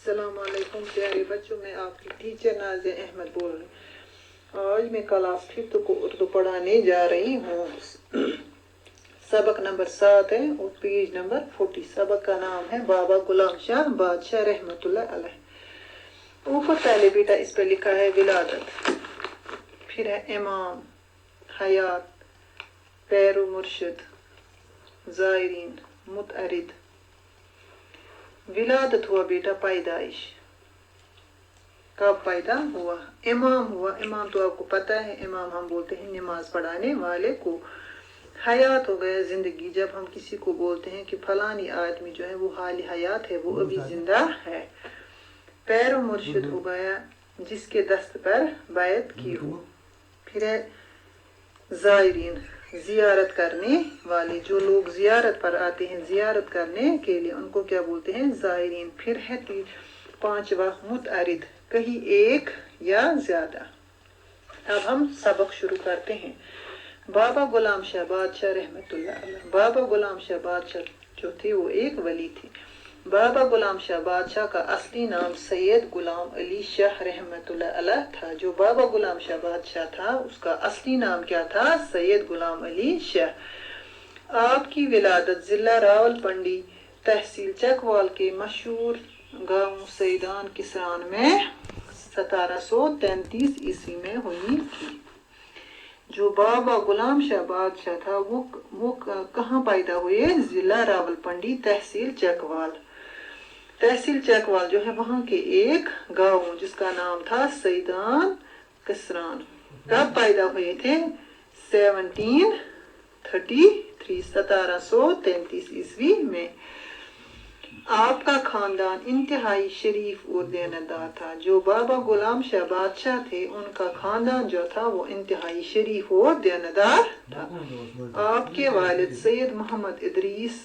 السلام علیکم پیارے بچوں، میں آپ کی ٹیچر نازیہ احمد بول رہی ہوں۔ آج میں کلاس 5 کو اردو پڑھانے جا رہی ہوں۔ سبق نمبر 7 ہے اور پیج نمبر 40۔ سبق کا نام ہے بابا غلام شاہ بادشاہ رحمت اللہ علیہ۔ اوپر پہلے بیٹا اس پہ لکھا ہے ولادت، پھر ہے امام، حیات، پیرو مرشد، زائرین، متعرض۔ ولادت ہوا بیٹا پیدائش، کب پیدا ہوا۔ امام ہوا، امام تو آپ کو پتہ ہے، امام ہم بولتے ہیں نماز پڑھانے والے کو۔ حیات ہو گیا زندگی، جب ہم کسی کو بولتے ہیں کہ فلانی آدمی جو ہے وہ حال حیات ہے، وہ ابھی زندہ ہے۔ پیرو مرشد ہو گیا جس کے دست پر بیعت کی ہو۔ پھر ہے زائرین، زیارت کرنے والے، جو لوگ زیارت پر آتے ہیں زیارت کرنے کے لیے ان کو کیا بولتے ہیں؟ زائرین۔ پھر ہے 5واں متعرض، کہیں ایک یا زیادہ۔ اب ہم سبق شروع کرتے ہیں۔ بابا غلام شاہ بادشاہ رحمت اللہ علیہ۔ بابا غلام شاہ بادشاہ جو تھے وہ ایک ولی تھے۔ بابا غلام شاہ بادشاہ کا اصلی نام سید غلام علی شاہ رحمت اللہ علیہ تھا۔ جو بابا غلام شاہ بادشاہ تھا اس کا اصلی نام کیا تھا؟ سید غلام علی شاہ۔ آپ کی ولادت ضلع راولپنڈی، تحصیل چکوال کے مشہور گاؤں سیدان کسران میں 1733 عیسوی میں ہوئی تھی۔ جو بابا غلام شاہ بادشاہ تھا وہ کہاں پیدا ہوئے؟ ضلع راولپنڈی، تحصیل چکوال۔ تحصیل چکوال جو ہے وہاں کے ایک گاؤں جس کا نام تھا سیدان کسران۔ کب پیدا ہوئے تھے؟ 1733 عیسوی میں۔ آپ کا خاندان انتہائی شریف اور دیانتدار تھا۔ جو بابا غلام شاہ بادشاہ تھے ان کا خاندان جو تھا وہ انتہائی شریف اور دیانتدار تھا۔ آپ کے والد سید محمد ادریس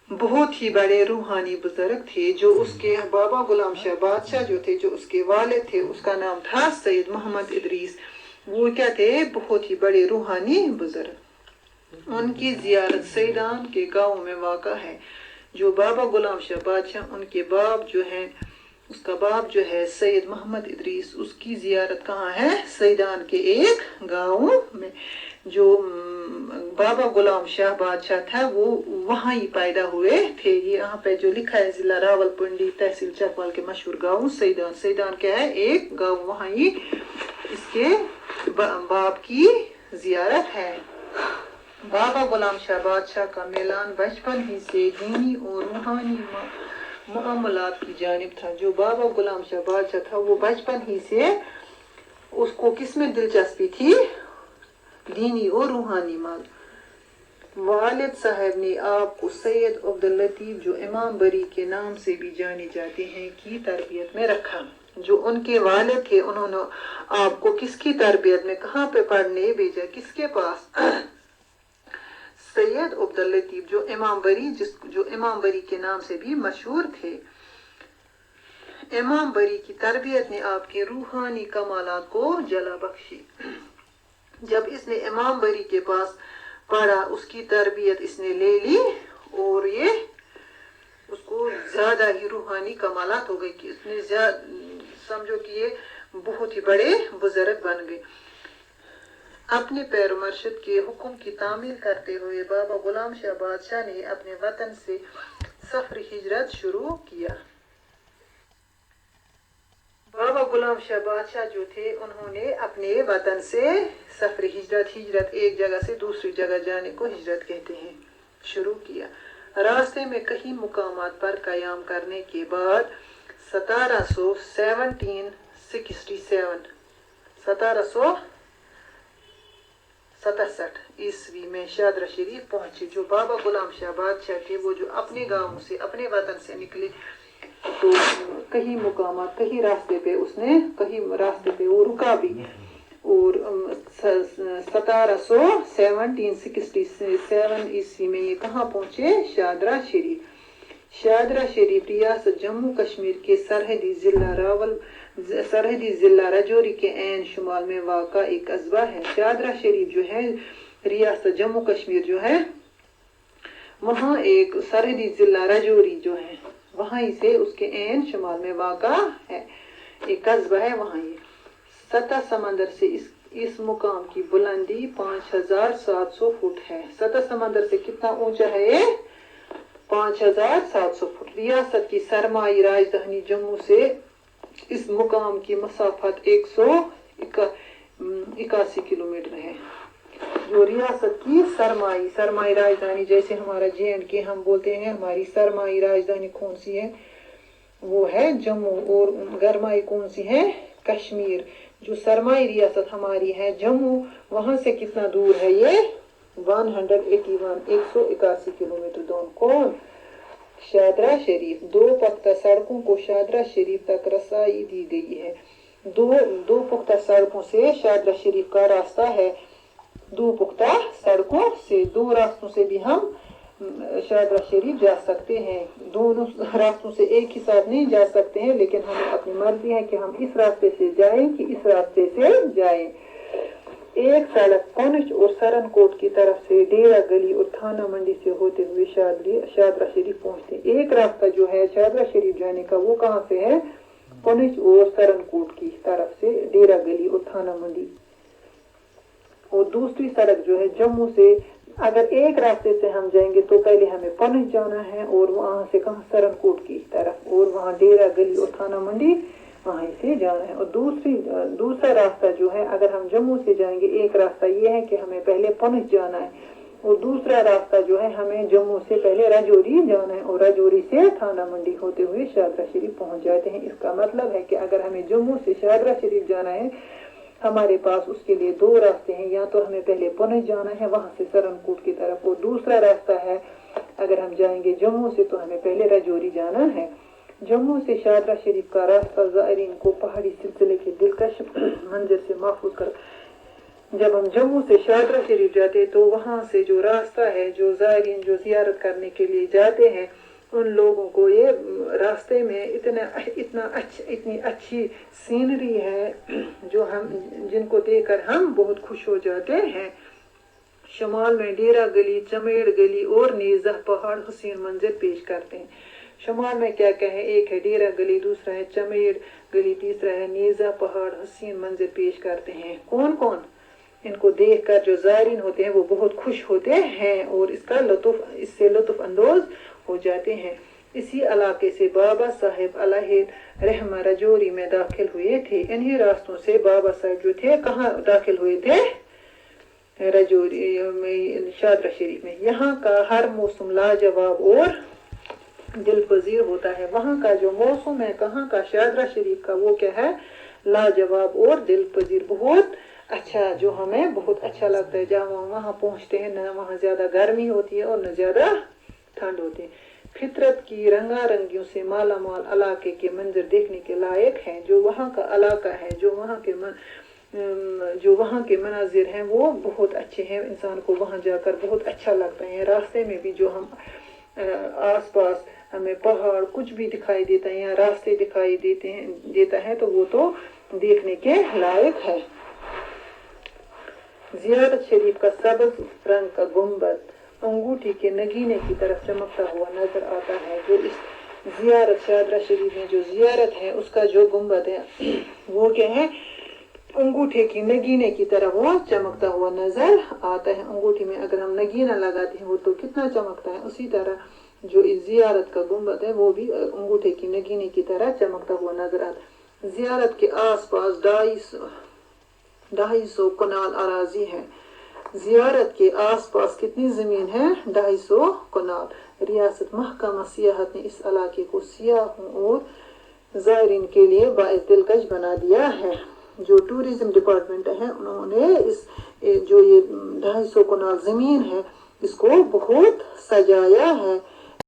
بہت ہی بڑے روحانی بزرگ تھے۔ جو اس کے بابا غلام شاہ بادشاہ جو تھے، جو اس کے والد تھے اس کا نام تھا سید محمد ادریس۔ وہ کیا تھے؟ بہت ہی بڑے روحانی بزرگ۔ ان کی زیارت سیدان کے گاؤں میں واقع ہے۔ جو بابا غلام شاہ بادشاہ ان کے باپ جو ہیں، اس کا باپ جو ہے سید محمد ادریس، اس کی زیارت کہاں ہے؟ سیدان کے ایک گاؤں میں۔ جو بابا غلام شاہ بادشاہ تھا وہ وہاں ہی پیدا ہوئے تھے۔ یہاں پہ جو لکھا ہے ضلع راولپنڈی، تحصیل چکوال کے مشہور گاؤں سیدان۔ سیدان کیا ہے؟ ایک گاؤں، وہاں ہی اس کے باپ کی زیارت ہے۔ بابا غلام شاہ بادشاہ کا میلان بچپن ہی سے دینی اور روحانی معاملات کی جانب تھا۔ جو بابا غلام شاہ بادشاہ تھا وہ بچپن ہی سے اس کو کس میں دلچسپی تھی؟ دینی اور روحانی مال۔ والد صاحب نے آپ کو سید عبداللطیف جو امام بری کے نام سے بھی جانے جاتے ہیں کی تربیت میں رکھا۔ جو ان کے والد تھے انہوں نے آپ کو کس کی تربیت میں کہاں پہ پڑھنے بھیجا؟ کس کے پاس؟ سید عبداللطیف جو امام بری کے نام سے بھی مشہور تھے۔ امام بری کی تربیت نے آپ کے روحانی کمالات کو جلا بخشی۔ جب اس نے امام بری کے پاس پڑھا اس کی تربیت اس نے لے لی اور یہ اس کو زیادہ ہی روحانی کمالات ہو گئے کہ اس نے سمجھو کہ یہ بہت ہی بڑے بزرگ بن گئے۔ اپنے پیر مرشد کے حکم کی تعمیل کرتے ہوئے بابا غلام شاہ بادشاہ نے اپنے وطن سے سفر ہجرت شروع کیا۔ بابا غلام شاہ بادشاہ جو تھے انہوں نے اپنے وطن سے سفر ہجرت ایک جگہ سے دوسری جگہ جانے کو ہجرت کہتے ہیں، شروع کیا۔ راستے میں کئی مقامات پر قیام کرنے کے بعد 1767 عیسوی میں شادرہ شریف پہنچے۔ جو بابا غلام شاہ بادشاہ تھے وہ جو اپنے گاؤں سے اپنے وطن سے نکلے تو کہیں مقامات کہیں راستے پہ وہ رکا بھی، اور 1767 عیسوی میں یہ کہاں پہنچے؟ شادرہ شریف۔ شادرہ شریف ریاست جموں کشمیر کے سرحدی ضلع راجوری کے عین شمال میں واقع ایک قصبہ ہے۔ شادرہ شریف جو ہے ریاست جموں کشمیر جو ہے وہاں ایک سرحدی ضلع راجوری جو ہے وہیں سے اس کے عین شمال میں واقع ہے، ایک قصبہ ہے وہاں یہ۔ سطح سمندر سے اس مقام کی بلندی 5700 فٹ ہے۔ سطح سمندر سے کتنا اونچا ہے یہ؟ 5700 فٹ۔ ریاست کی سرمائی راجدھانی جموں سے اس مقام کی مسافت 181 کلومیٹر ہے۔ جو ریاست کی سرمائی راجدھانی، جیسے ہمارا JNK ہم بولتے ہیں ہماری سرمائی راجدھانی کون سی ہے؟ وہ ہے جموں، اور گرمائی کون سی ہے؟ کشمیر۔ جو سرمائی ریاست ہماری ہے جموں، وہاں سے کتنا دور ہے یہ؟ 181 کلومیٹر دور۔ کون؟ شادرہ شریف۔ 2 پختہ سڑکوں کو شادرہ شریف تک رسائی دی گئی ہے۔ دو پختہ سڑکوں سے شادرہ شریف کا راستہ ہے۔ 2 پختہ سڑکوں سے، 2 راستوں سے بھی ہم شادرہ شریف جا سکتے ہیں۔ دونوں راستوں سے ایک ہی ساتھ نہیں جا سکتے ہیں، لیکن ہمیں اپنی مرضی ہے کہ ہم اس راستے سے جائیں کہ اس راستے سے جائیں۔ ایک سڑک پونچھ اور سرن کوٹ کی طرف سے ڈیرہ گلی اور تھانہ منڈی سے ہوتے ہوئے شادرہ شریف پہنچتے ہیں۔ ایک راستہ جو ہے شادرہ شریف جانے کا وہ کہاں سے ہے؟ پونچھ اور سرن کوٹ کی طرف سے ڈیرہ گلی اور تھانہ منڈی۔ اور دوسری سڑک جو ہے جموں سے، اگر ایک راستے سے ہم جائیں گے تو پہلے ہمیں پونچھ جانا ہے، اور وہاں سے کہاں؟ سرن کوٹ کی طرف، اور وہاں ڈیرہ گلی اور تھانہ منڈی وہیں سے جانا ہے۔ اور دوسرا راستہ جو ہے، اگر ہم جموں سے جائیں گے، ایک راستہ یہ ہے کہ ہمیں پہلے پونچھ جانا ہے، اور دوسرا راستہ جو ہے ہمیں جموں سے پہلے راجوری جانا ہے، اور راجوری سے تھانہ منڈی ہوتے ہوئے شادرہ شریف پہنچ جاتے ہیں۔ اس کا مطلب ہے کہ اگر ہمیں جموں سے شادرہ شریف جانا ہے، ہمارے پاس اس کے لیے 2 راستے ہیں، یا تو ہمیں پہلے پونچھ جانا ہے وہاں سے سرن کوٹ کی طرف، اور دوسرا راستہ ہے اگر ہم جائیں گے جموں سے تو ہمیں پہلے راجوری جانا ہے۔ جموں سے شادرہ شریف کا راستہ زائرین کو پہاڑی سلسلے کے دلکش منظر سے محفوظ کر۔ جب ہم جموں سے شادرہ شریف جاتے تو وہاں سے جو راستہ ہے، جو زائرین جو زیارت کرنے کے لیے جاتے ہیں، ان لوگوں کو یہ راستے میں اتنی اچھی سینری ہے جن کو دیکھ کر ہم بہت خوش ہو جاتے ہیں۔ شمال میں ڈیرہ گلی، چمیڑ گلی اور نیزہ پہاڑ حسین منظر پیش کرتے ہیں۔ شمال میں کیا ہے؟ ایک ہے ڈیرہ گلی، دوسرا ہے چمیڑ گلی، تیسرا ہے نیزہ پہاڑ حسین منظر پیش کرتے ہیں۔ کون؟ ان کو دیکھ کر جو زائرین ہوتے ہیں وہ بہت خوش ہوتے ہیں، اور اس سے لطف اندوز ہو جاتے ہیں۔ اسی علاقے سے بابا صاحب علیہ رحمہ راجوری میں داخل ہوئے تھے۔ انہی راستوں سے بابا صاحب جو تھے کہاں داخل ہوئے تھے؟ راجوری شادرہ شریف میں۔ یہاں کا ہر موسم لاجواب اور دل پذیر ہوتا ہے۔ وہاں کا جو موسم ہے کہاں کا؟ شادرہ شریف کا، وہ کیا ہے؟ لاجواب اور دل پذیر، بہت اچھا، جو ہمیں بہت اچھا لگتا ہے۔ جب ہم وہاں پہنچتے ہیں نہ وہاں زیادہ گرمی ہوتی ہے اور نہ زیادہ ٹھنڈ ہوتی ہے۔ فطرت کی رنگا رنگیوں سے مالا مال علاقے کے منظر دیکھنے کے لائق ہیں۔ جو وہاں کا علاقہ ہے، جو وہاں کے مناظر ہیں وہ بہت اچھے ہیں، انسان کو وہاں جا کر بہت اچھا لگتا ہے۔ راستے میں بھی جو ہم آس پاس ہمیں پہاڑ کچھ بھی دکھائی دیتا ہے یا راستے دکھائی دیتا ہے تو وہ تو دیکھنے کے لائق ہے۔ زیارت شریف کا سبز رنگ کا گنبد انگوٹھی کے نگینے کی طرف چمکتا ہوا نظر آتا ہے۔ جو اس شادرہ شریف میں جو زیارت ہے اس کا جو گنبد ہے وہ کیا ہے؟ انگوٹھے کی نگینے کی طرح وہ چمکتا ہوا نظر آتا ہے۔ انگوٹھی میں اگر ہم نگینہ لگاتے ہیں وہ تو کتنا چمکتا ہے، اسی طرح جو اس زیارت کا گنبد ہے وہ بھی انگوٹھے کی نگینے کی طرح چمکتا ہوا نظر آتا ہے۔ زیارت کے آس پاس 250 کنال اراضی ہے۔ زیارت کے آس پاس کتنی زمین ہے؟ 250 کنال۔ ریاست محکمہ سیاحت نے اس علاقے کو سیاحوں اور زائرین کے لیے باعث دلکش بنا دیا ہے۔ جو ٹورزم ڈپارٹمنٹ ہے انہوں نے جو یہ 250 کنال زمین ہے اس کو بہت سجایا ہے۔